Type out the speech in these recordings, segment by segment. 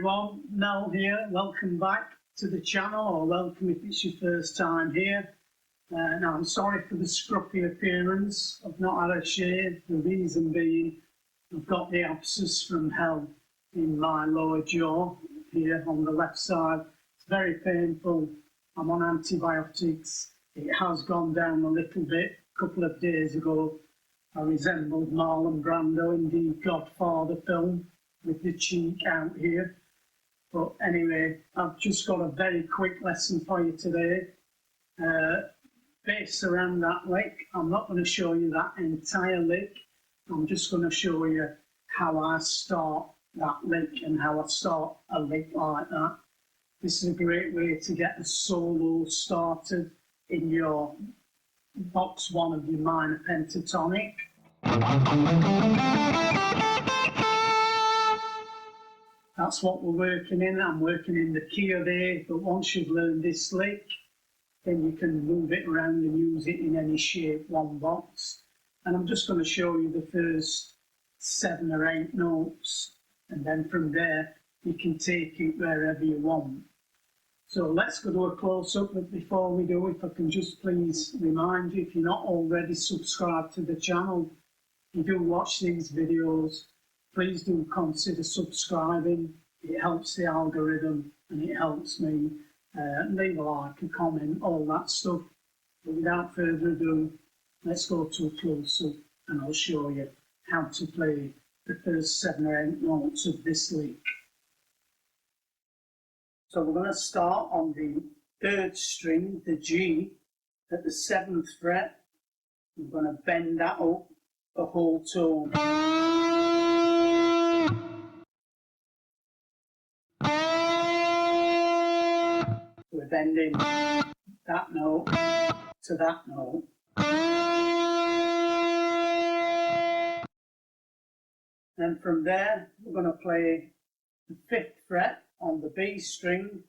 everyone, Mel here. Welcome back to the channel, or welcome if it's your first time here. Now I'm sorry for the scruffy appearance. I've not had a shave. The reason being I've got the abscess from hell in my lower jaw here on the left side. It's very painful. I'm on antibiotics. It has gone down a little bit. A couple of days ago I resembled Marlon Brando in the Godfather film with the cheek out here. But anyway, I've just got a very quick lesson for you today. Based around that lick, I'm not going to show you that entire lick. I'm just going to show you how I start that lick and how I start a lick like that. This is a great way to get a solo started in your box one of your minor pentatonic. That's what we're working in. I'm working in the key of A, but once you've learned this lick, then you can move it around and use it in any shape, one box. And I'm just going to show you the first 7 or 8 notes, and then from there you can take it wherever you want. So let's go to a close-up, but before we do, if I can just please remind you, if you're not already subscribed to the channel, if you do watch these videos, please do consider subscribing. It helps the algorithm and it helps me. Leave a like, a comment, all that stuff. But without further ado, let's go to a close-up and I'll show you how to play the first 7 or 8 notes of this lick. So we're going to start on the 3rd string, the G, at the 7th fret. We're going to bend that up a whole tone. We're bending that note to that note. Then from there, we're going to play the 5th fret on the B string.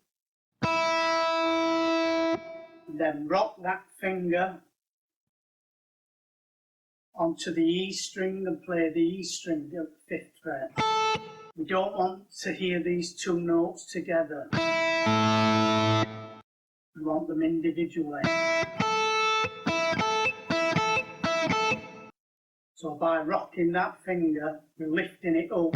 And then rock that finger onto the E string and play the E string, the 5th fret. We don't want to hear these 2 notes together. We want them individually. So by rocking that finger, we're lifting it up,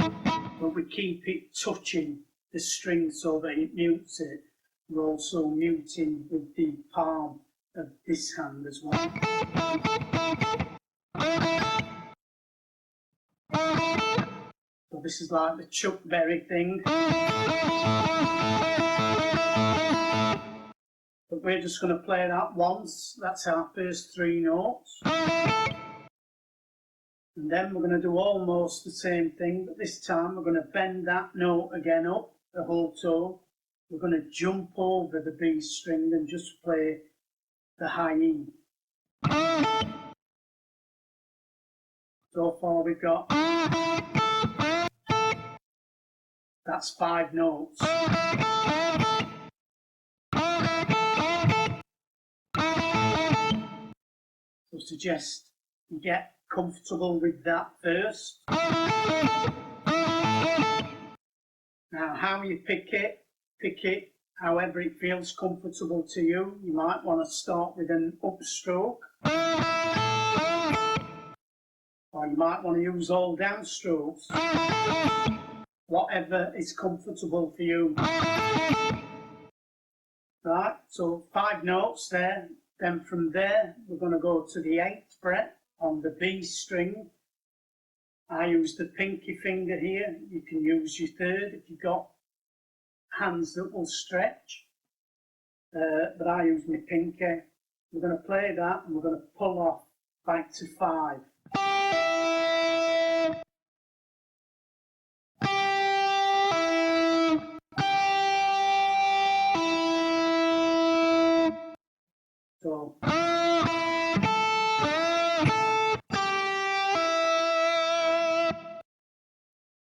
but we keep it touching the string so that it mutes it. We're also muting with the palm of this hand as well. So this is like the Chuck Berry thing. But we're just going to play that once. That's our first 3 notes. And then we're going to do almost the same thing, but this time we're going to bend that note again up, the whole tone. We're going to jump over the B string and just play the high E. So far we've got, that's 5 notes. So I suggest you get comfortable with that first. Now how you pick it however it feels comfortable to you. You might want to start with an upstroke, or you might want to use all downstrokes. Whatever is comfortable for you. Right, so 5 notes there. Then from there we're going to go to the 8th fret on the B string. I use the pinky finger here. You can use your 3rd if you've got hands that will stretch. But I use my pinky. We're going to play that and we're going to pull off back to 5. So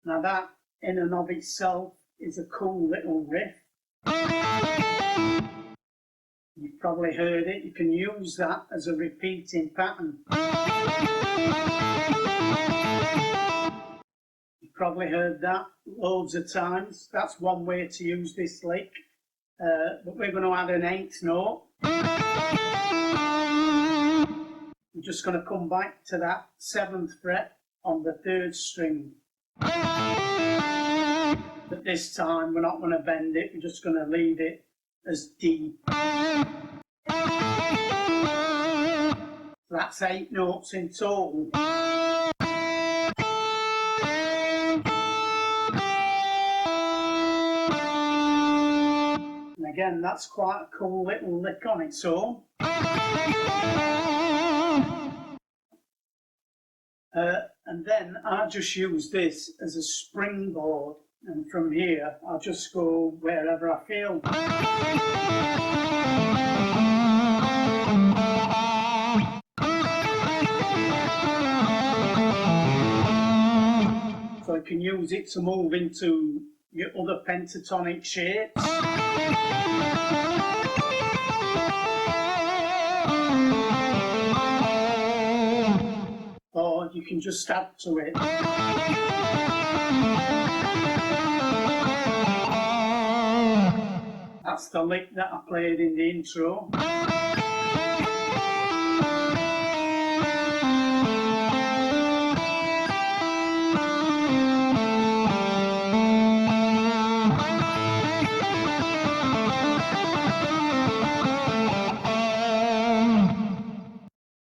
now that in and of itself is a cool little riff. You've probably heard it. You can use that as a repeating pattern. You probably heard that loads of times. That's one way to use this lick. But we're going to add an 8th note. I'm just going to come back to that 7th fret on the 3rd string. But this time we're not going to bend it, we're just going to leave it as D. So that's 8 notes in total. And again, that's quite a cool little lick on its own. And then I just use this as a springboard, and from here I'll just go wherever I feel. So you can use it to move into your other pentatonic shapes. Or you can just add to it. That's the lick that I played in the intro.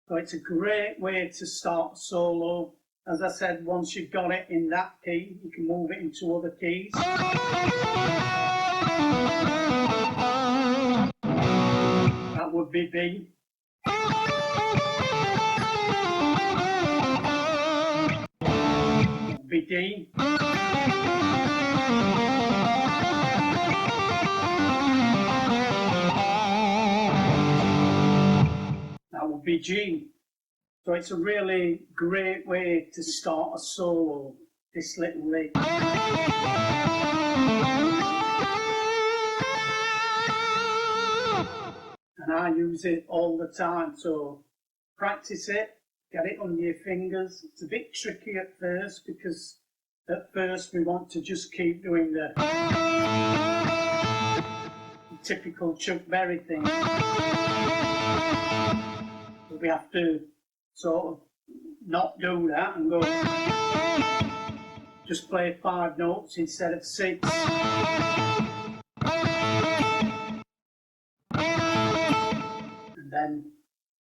So it's a great way to start a solo. As I said, once you've got it in that key, you can move it into other keys. That would be B. That would be D. That would be G. So it's a really great way to start a solo, this little lick. And I use it all the time, so practice it, get it under your fingers. It's a bit tricky at first because at first we want to just keep doing the typical Chuck Berry thing. But we have to sort of not do that and go, just play 5 notes instead of 6. And then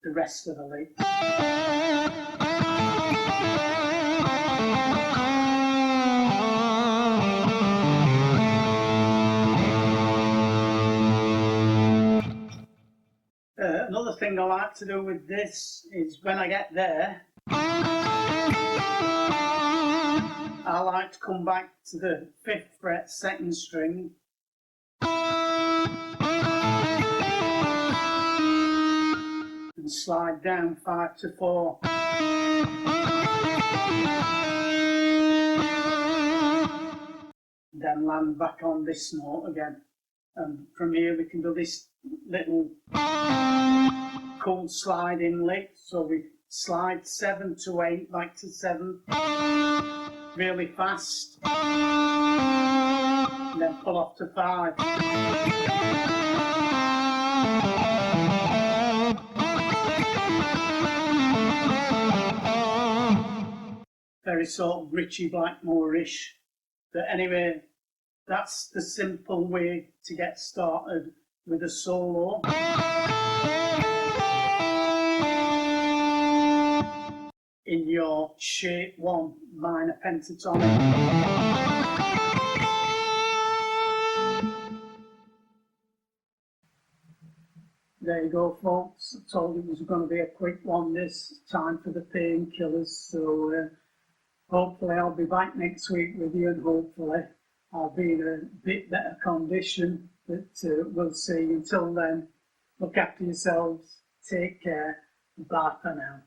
the rest of the lick. Another thing I like to do with this is when I get there, I like to come back to the 5th fret 2nd string and slide down 5 to 4. And then land back on this note again. And from here we can do this little cool sliding lick. So we slide 7 to 8 back to 7 really fast, and then pull off to 5. Very sort of Richie Blackmore-ish. But anyway, that's the simple way to get started with a solo. In your shape 1 minor pentatonic. There you go, folks. I told you it was going to be a quick one this time for the painkillers. So hopefully I'll be back next week with you, and hopefully I'll be in a bit better condition. But we'll see. Until then, look after yourselves. Take care. Bye for now.